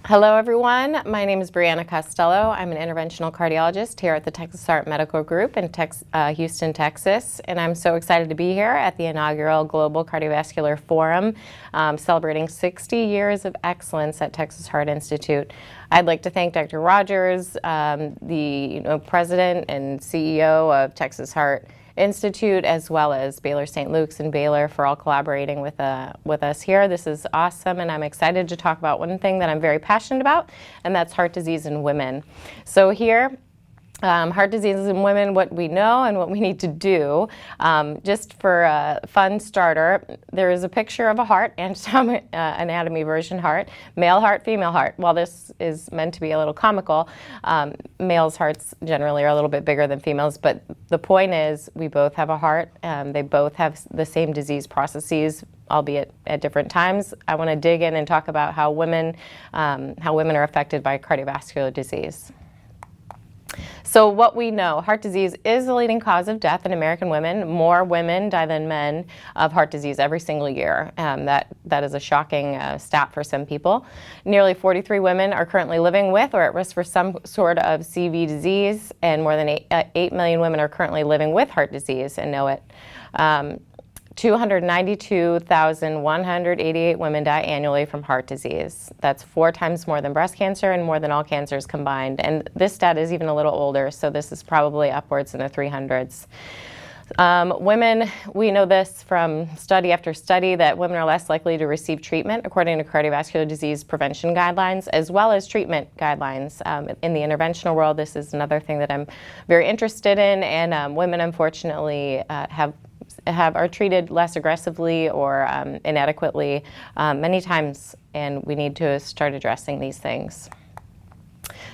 Hello everyone, my name is Briana Costello. I'm an interventional cardiologist here at the Texas Heart Medical Group in Houston, Texas, and I'm so excited to be here at the Inaugural Global Cardiovascular Forum, celebrating 60 years of excellence at Texas Heart Institute. I'd like to thank Dr. Rogers, the President and CEO of Texas Heart Institute, as well as Baylor St. Luke's and Baylor, for all collaborating with us here. This is awesome, and I'm excited to talk about one thing that I'm very passionate about, and that's heart disease in women. So here, heart diseases in women, what we know and what we need to do. Just for a fun starter, there is a picture of a heart, anatomy version heart, male heart, female heart. While this is meant to be a little comical, males' hearts generally are a little bit bigger than females, but the point is we both have a heart. They both have the same disease processes, albeit at different times. I want to dig in and talk about how women are affected by cardiovascular disease. So what we know, heart disease is the leading cause of death in American women. More women die than men of heart disease every single year. That is a shocking stat for some people. Nearly 43 women are currently living with or at risk for some sort of CV disease, and more than 8 million women are currently living with heart disease and know it. 292,188 women die annually from heart disease. That's 4 times more than breast cancer and more than all cancers combined. And this stat is even a little older, so this is probably upwards in the 300s. Women, we know this from study after study, that women are less likely to receive treatment according to cardiovascular disease prevention guidelines, as well as treatment guidelines. In the interventional world, this is another thing that I'm very interested in, and women unfortunately are treated less aggressively or inadequately many times, and we need to start addressing these things.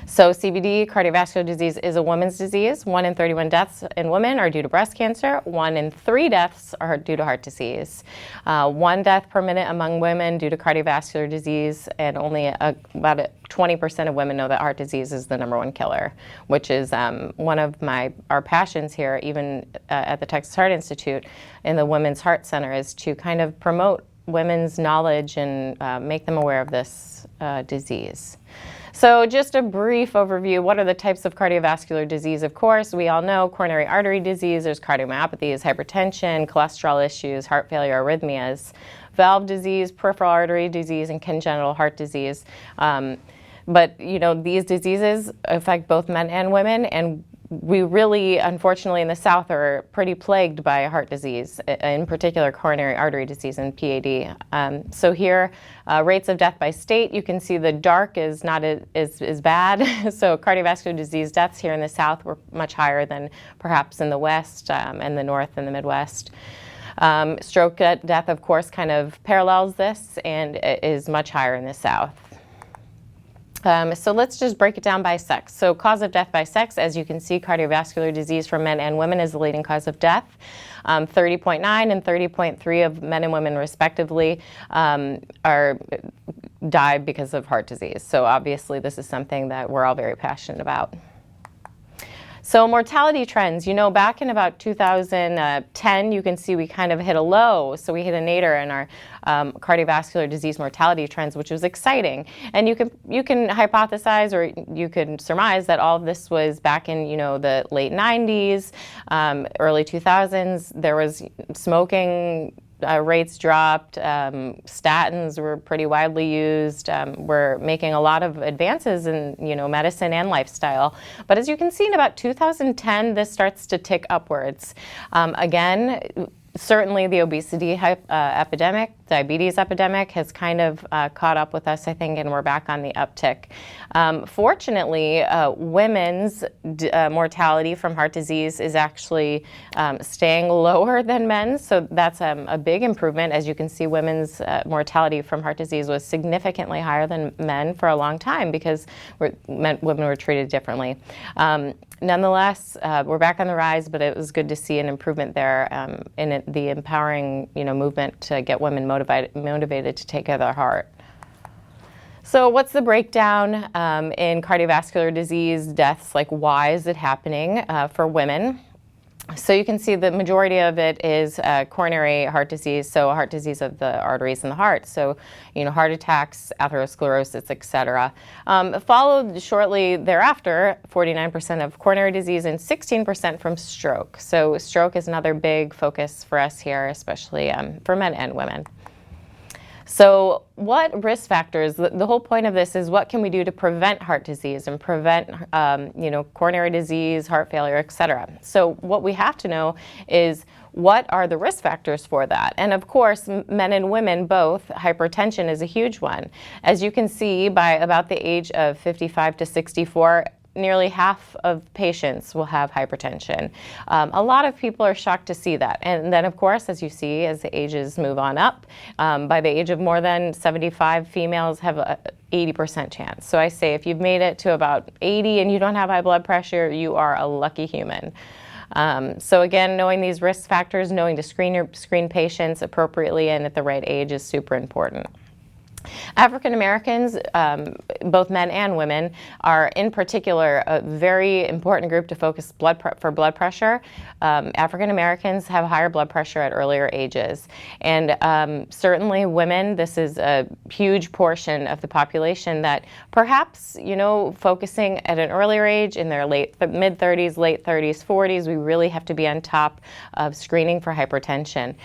So CVD, cardiovascular disease, is a woman's disease. 1 in 31 deaths in women are due to breast cancer. 1 in 3 deaths are due to heart disease. 1 death per minute among women due to cardiovascular disease, and only about 20% of women know that heart disease is the #1 killer, which is one of our passions here, even at the Texas Heart Institute in the Women's Heart Center, is to kind of promote women's knowledge and make them aware of this disease. So just a brief overview, what are the types of cardiovascular disease? Of course, we all know coronary artery disease, there's cardiomyopathies, hypertension, cholesterol issues, heart failure, arrhythmias, valve disease, peripheral artery disease, and congenital heart disease. But these diseases affect both men and women, and we really, unfortunately, in the South are pretty plagued by heart disease, in particular coronary artery disease and PAD. So here, rates of death by state, you can see the dark is not as bad. So cardiovascular disease deaths here in the South were much higher than perhaps in the West and the North and the Midwest. Stroke death, of course, kind of parallels this and is much higher in the South. So let's just break it down by sex. So cause of death by sex, as you can see, cardiovascular disease for men and women is the leading cause of death. 30.9 and 30.3 of men and women respectively die because of heart disease. So obviously this is something that we're all very passionate about. So mortality trends, back in about 2010, you can see we kind of hit a low. So we hit a nadir in our cardiovascular disease mortality trends, which was exciting. And you can hypothesize, or you can surmise, that all of this was back in the late 90s, early 2000s. There was smoking. Rates dropped, statins were pretty widely used, we're making a lot of advances in medicine and lifestyle. But as you can see, in about 2010, this starts to tick upwards. Again, certainly the obesity epidemic, diabetes epidemic has kind of caught up with us, I think, and we're back on the uptick. Fortunately, women's mortality from heart disease is actually staying lower than men's, so that's a big improvement. As you can see, women's mortality from heart disease was significantly higher than men for a long time because women were treated differently. Nonetheless, we're back on the rise, but it was good to see an improvement there in the empowering movement to get women motivated to take care of their heart. So what's the breakdown in cardiovascular disease deaths? Like, why is it happening for women? So you can see the majority of it is coronary heart disease, so heart disease of the arteries in the heart. So, heart attacks, atherosclerosis, etc. Followed shortly thereafter, 49% of coronary disease and 16% from stroke. So stroke is another big focus for us here, especially for men and women. So what risk factors, the whole point of this is what can we do to prevent heart disease and prevent, coronary disease, heart failure, et cetera. So what we have to know is what are the risk factors for that? And of course, men and women both, hypertension is a huge one. As you can see, by about the age of 55 to 64, nearly half of patients will have hypertension. A lot of people are shocked to see that. And then, of course, as you see, as the ages move on up, by the age of more than 75, females have a 80% chance. So I say if you've made it to about 80 and you don't have high blood pressure, you are a lucky human. So again, knowing these risk factors, knowing to screen patients appropriately and at the right age is super important. African Americans, both men and women, are in particular a very important group to focus for blood pressure. African Americans have higher blood pressure at earlier ages. And certainly women, this is a huge portion of the population that perhaps, focusing at an earlier age in their mid-30s, late 30s, 40s, we really have to be on top of screening for hypertension.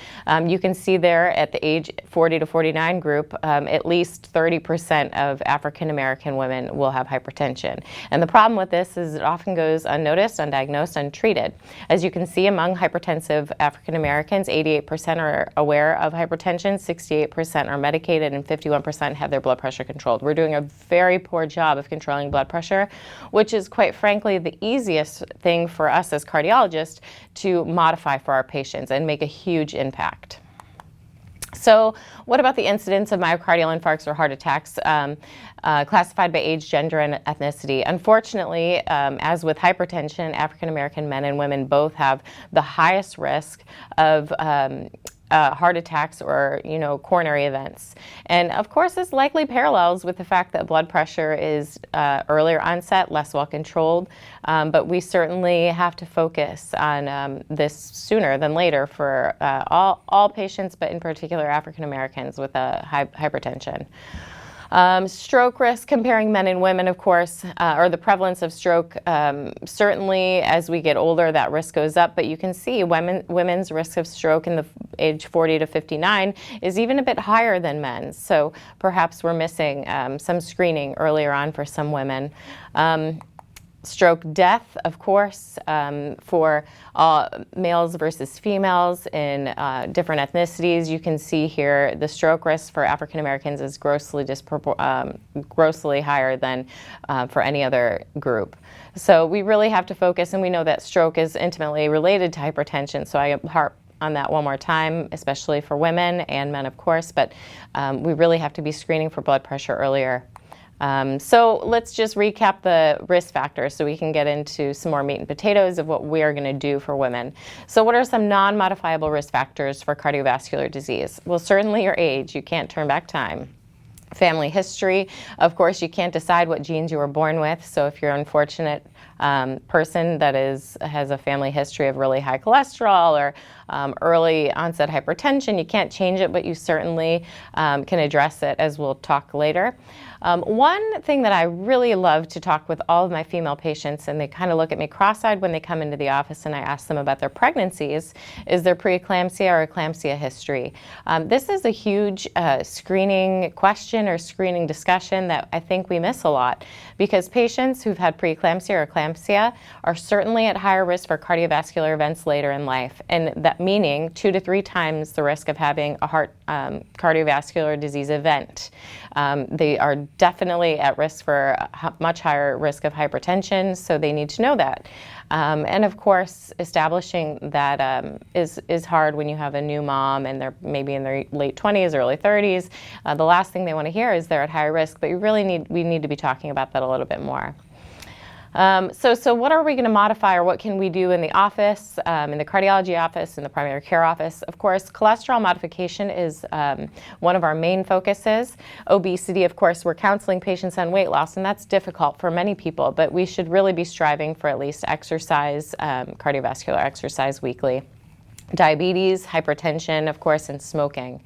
You can see there at the age 40 to 49 group, at least 30% of African American women will have hypertension. And the problem with this is it often goes unnoticed, undiagnosed, untreated. As you can see, among hypertensive African Americans, 88% are aware of hypertension, 68% are medicated, and 51% have their blood pressure controlled. We're doing a very poor job of controlling blood pressure, which is quite frankly the easiest thing for us as cardiologists to modify for our patients and make a huge impact. So what about the incidence of myocardial infarcts or heart attacks classified by age, gender, and ethnicity? Unfortunately, as with hypertension, African American men and women both have the highest risk of heart attacks or, coronary events. And of course, this likely parallels with the fact that blood pressure is earlier onset, less well controlled, but we certainly have to focus on this sooner than later for all patients, but in particular African Americans with hypertension. Stroke risk, comparing men and women, of course, or the prevalence of stroke, certainly as we get older, that risk goes up. But you can see women's risk of stroke in the age 40 to 59 is even a bit higher than men's. So perhaps we're missing some screening earlier on for some women. Stroke death, of course, for males versus females in different ethnicities. You can see here the stroke risk for African Americans is grossly higher than for any other group. So we really have to focus, and we know that stroke is intimately related to hypertension. So I harp on that one more time, especially for women and men, of course, but we really have to be screening for blood pressure earlier. So let's just recap the risk factors so we can get into some more meat and potatoes of what we are going to do for women. So what are some non-modifiable risk factors for cardiovascular disease? Well, certainly your age. You can't turn back time. Family history. Of course, you can't decide what genes you were born with. So if you're an unfortunate person that has a family history of really high cholesterol or early onset hypertension, you can't change it, but you certainly can address it, as we'll talk later. One thing that I really love to talk with all of my female patients, and they kind of look at me cross-eyed when they come into the office and I ask them about their pregnancies, is their preeclampsia or eclampsia history. This is a huge screening question or screening discussion that I think we miss a lot, because patients who've had preeclampsia or eclampsia are certainly at higher risk for cardiovascular events later in life, and that meaning 2 to 3 times the risk of having a heart cardiovascular disease event. They are definitely at risk for a much higher risk of hypertension, so they need to know that. And of course, establishing that is hard when you have a new mom and they're maybe in their late 20s, early 30s. The last thing they want to hear is they're at higher risk, but we need to be talking about that a little bit more. So what are we going to modify, or what can we do in the office, in the cardiology office, in the primary care office? Of course, cholesterol modification is one of our main focuses. Obesity, of course, we're counseling patients on weight loss, and that's difficult for many people, but we should really be striving for at least exercise, cardiovascular exercise weekly. Diabetes, hypertension, of course, and smoking.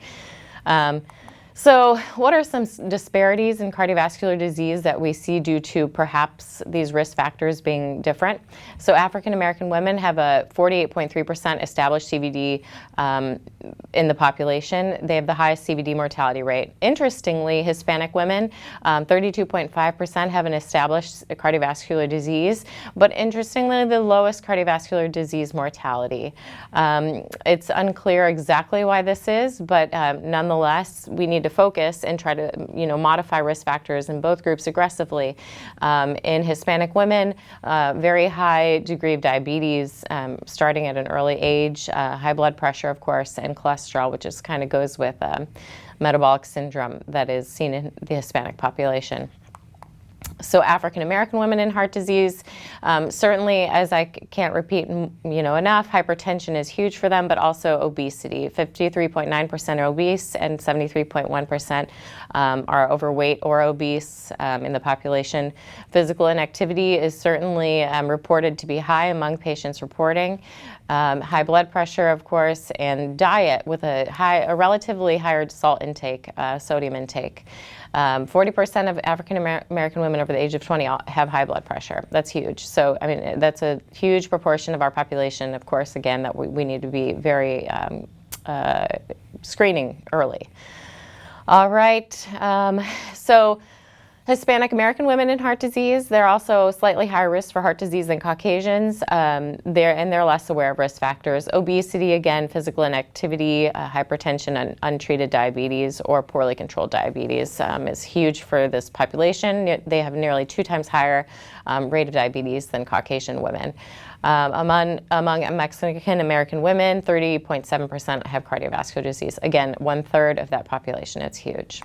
So what are some disparities in cardiovascular disease that we see due to perhaps these risk factors being different? So African-American women have a 48.3% established CVD in the population. They have the highest CVD mortality rate. Interestingly, Hispanic women, 32.5% have an established cardiovascular disease, but interestingly, the lowest cardiovascular disease mortality. It's unclear exactly why this is, but nonetheless, we need to focus and try to, modify risk factors in both groups aggressively. In Hispanic women, very high degree of diabetes, starting at an early age, high blood pressure, of course, and cholesterol, which just kind of goes with metabolic syndrome that is seen in the Hispanic population. So African-American women in heart disease, certainly, as I can't repeat enough, hypertension is huge for them, but also obesity. 53.9% are obese and 73.1% are overweight or obese in the population. Physical inactivity is certainly reported to be high among patients reporting. High blood pressure, of course, and diet with a relatively higher salt intake, sodium intake. 40% of African-American women over the age of 20 have high blood pressure. That's huge. So, that's a huge proportion of our population, of course, again, that we need to be very screening early. All right. So Hispanic-American women in heart disease, they're also slightly higher risk for heart disease than Caucasians. They're less aware of risk factors. Obesity, again, physical inactivity, hypertension, and untreated diabetes or poorly controlled diabetes is huge for this population. They have nearly 2 times higher rate of diabetes than Caucasian women. Among Mexican-American women, 30.7% have cardiovascular disease. Again, 1/3 of that population. It's huge.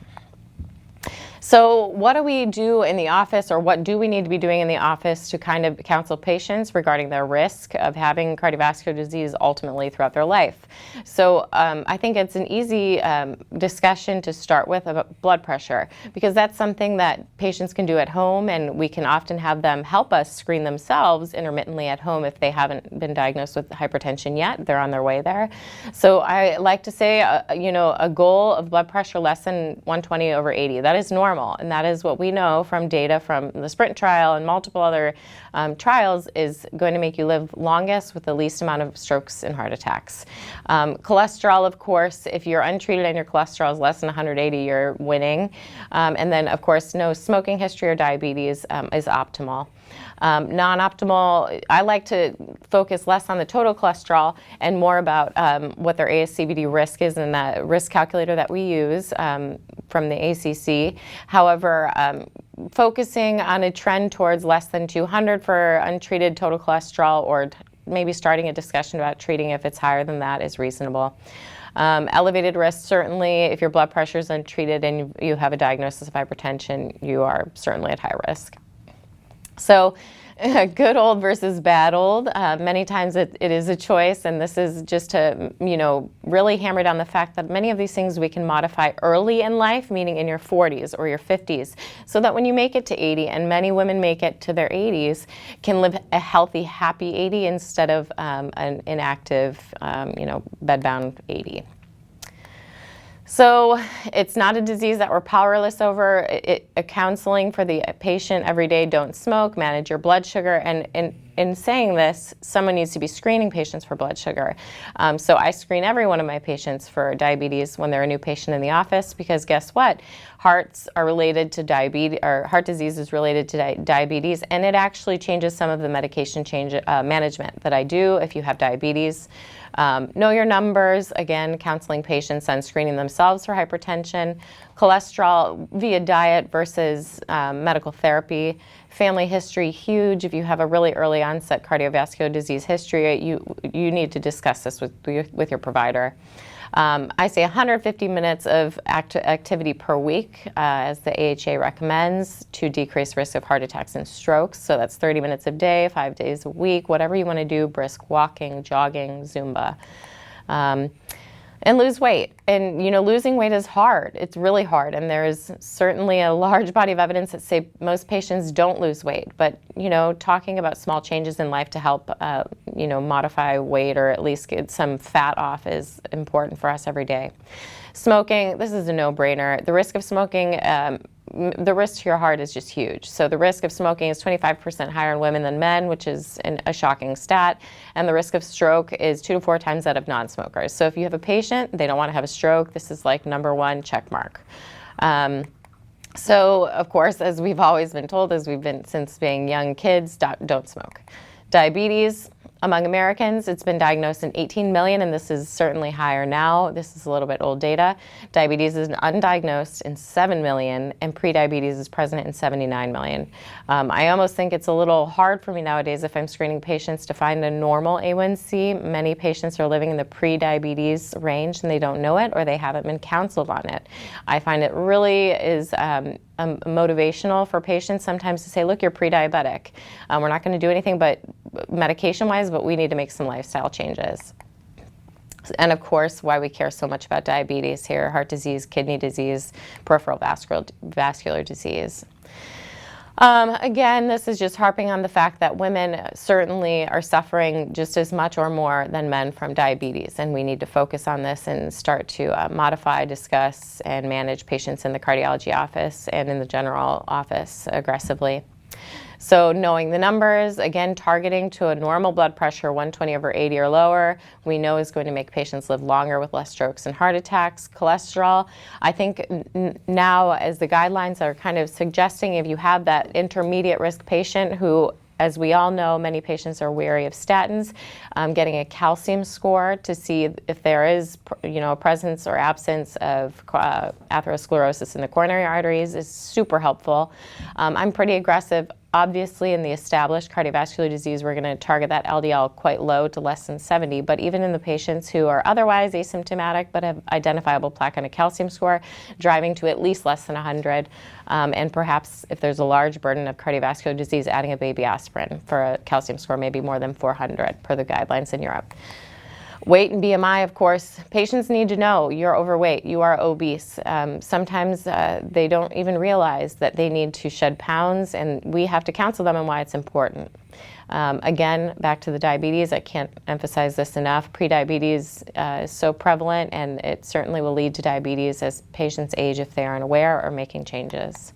So what do we do in the office, or what do we need to be doing in the office to kind of counsel patients regarding their risk of having cardiovascular disease ultimately throughout their life? So I think it's an easy discussion to start with about blood pressure, because that's something that patients can do at home, and we can often have them help us screen themselves intermittently at home if they haven't been diagnosed with hypertension yet. They're on their way there. So I like to say, a goal of blood pressure less than 120/80. That is normal. And that is what we know from data from the SPRINT trial and multiple other trials is going to make you live longest with the least amount of strokes and heart attacks. Cholesterol, of course, if you're untreated and your cholesterol is less than 180, you're winning. And then, of course, no smoking history or diabetes is optimal. Non-optimal, I like to focus less on the total cholesterol and more about what their ASCVD risk is in that risk calculator that we use from the ACC. However, focusing on a trend towards less than 200 for untreated total cholesterol, or maybe starting a discussion about treating if it's higher than that, is reasonable. Elevated risk, certainly, if your blood pressure is untreated and you have a diagnosis of hypertension, you are certainly at high risk. So good old versus bad old. Many times it is a choice, and this is just to, really hammer down the fact that many of these things we can modify early in life, meaning in your 40s or your 50s, so that when you make it to 80, and many women make it to their 80s, can live a healthy, happy 80 instead of an inactive, bedbound 80. So it's not a disease that we're powerless over. Counseling for the patient every day: don't smoke, manage your blood sugar. And in saying this, someone needs to be screening patients for blood sugar. So I screen every one of my patients for diabetes when they're a new patient in the office, because guess what? Hearts are related to diabetes, or heart disease is related to diabetes, and it actually changes some of the medication management that I do if you have diabetes. Know your numbers, again, counseling patients on screening themselves for hypertension. Cholesterol via diet versus medical therapy. Family history, huge. If you have a really early onset cardiovascular disease history, you need to discuss this with your provider. I say 150 minutes of activity per week, as the AHA recommends, to decrease risk of heart attacks and strokes. So that's 30 minutes a day, 5 days a week, whatever you want to do, brisk walking, jogging, Zumba. And lose weight. And, losing weight is hard. It's really hard. And there's certainly a large body of evidence that say most patients don't lose weight. But, talking about small changes in life to help, modify weight or at least get some fat off is important for us every day. Smoking, this is a no-brainer. The risk of smoking, the risk to your heart is just huge. So the risk of smoking is 25% higher in women than men, which is a shocking stat. And the risk of stroke is 2 to 4 times that of non-smokers. So if you have a patient, they don't want to have a stroke, this is like number one check mark. So of course, as we've always been told, as we've been since being young kids, don't smoke. Diabetes. Among Americans, it's been diagnosed in 18 million, and this is certainly higher now. This is a little bit old data. Diabetes is undiagnosed in 7 million, and prediabetes is present in 79 million. I almost think it's a little hard for me nowadays if I'm screening patients to find a normal A1C. Many patients are living in the prediabetes range, and they don't know it, or they haven't been counseled on it. I find it really is motivational for patients sometimes to say, look, you're pre-diabetic. We're not going to do anything but medication-wise, but we need to make some lifestyle changes. And of course, why we care so much about diabetes here: heart disease, kidney disease, peripheral vascular disease. Again, this is just harping on the fact that women certainly are suffering just as much or more than men from diabetes, and we need to focus on this and start to modify, discuss, and manage patients in the cardiology office and in the general office aggressively. So knowing the numbers, again, targeting to a normal blood pressure, 120/80 or lower, we know is going to make patients live longer with less strokes and heart attacks. Cholesterol, I think now as the guidelines are kind of suggesting, if you have that intermediate risk patient who, as we all know, many patients are wary of statins, getting a calcium score to see if there is, a presence or absence of atherosclerosis in the coronary arteries is super helpful. I'm pretty aggressive. Obviously, in the established cardiovascular disease, we're going to target that LDL quite low to less than 70. But even in the patients who are otherwise asymptomatic but have identifiable plaque on a calcium score, driving to at least less than 100. And perhaps if there's a large burden of cardiovascular disease, adding a baby aspirin for a calcium score maybe more than 400 per the guidelines in Europe. Weight and BMI, of course, patients need to know you're overweight, you are obese. Sometimes they don't even realize that they need to shed pounds, and we have to counsel them on why it's important. Again, back to the diabetes, I can't emphasize this enough. Prediabetes is so prevalent, and it certainly will lead to diabetes as patients age if they aren't aware or making changes.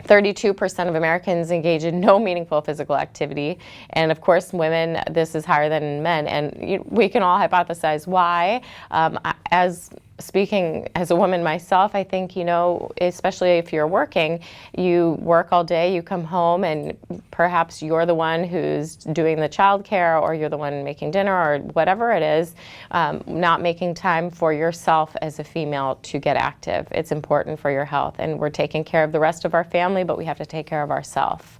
32% of Americans engage in no meaningful physical activity. And of course, women, this is higher than men. And we can all hypothesize why. Speaking as a woman myself, I think, especially if you're working, you work all day, you come home, and perhaps you're the one who's doing the childcare, or you're the one making dinner, or whatever it is, not making time for yourself as a female to get active. It's important for your health, and we're taking care of the rest of our family, but we have to take care of ourselves.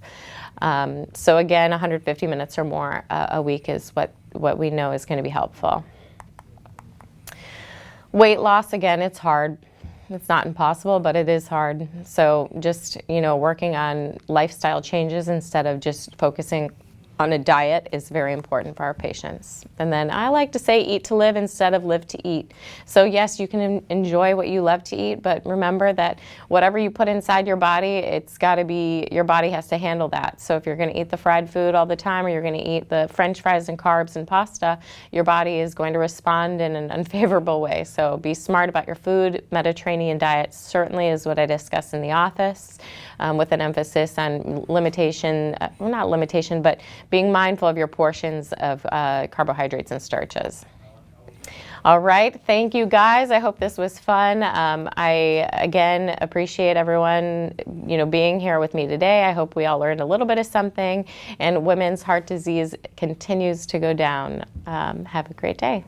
So again, 150 minutes or more a week is what we know is going to be helpful. Weight loss, again, it's hard. It's not impossible, but it is hard. So just, working on lifestyle changes instead of just focusing on a diet is very important for our patients. And then I like to say eat to live instead of live to eat. So yes, you can enjoy what you love to eat, but remember that whatever you put inside your body, it's got to be, your body has to handle that. So if you're going to eat the fried food all the time, or you're going to eat the French fries and carbs and pasta, your body is going to respond in an unfavorable way. So be smart about your food. Mediterranean diet certainly is what I discuss in the office, with an emphasis on not limitation, but being mindful of your portions of carbohydrates and starches. All right, thank you guys. I hope this was fun. I, again, appreciate everyone, being here with me today. I hope we all learned a little bit of something, and women's heart disease continues to go down. Have a great day.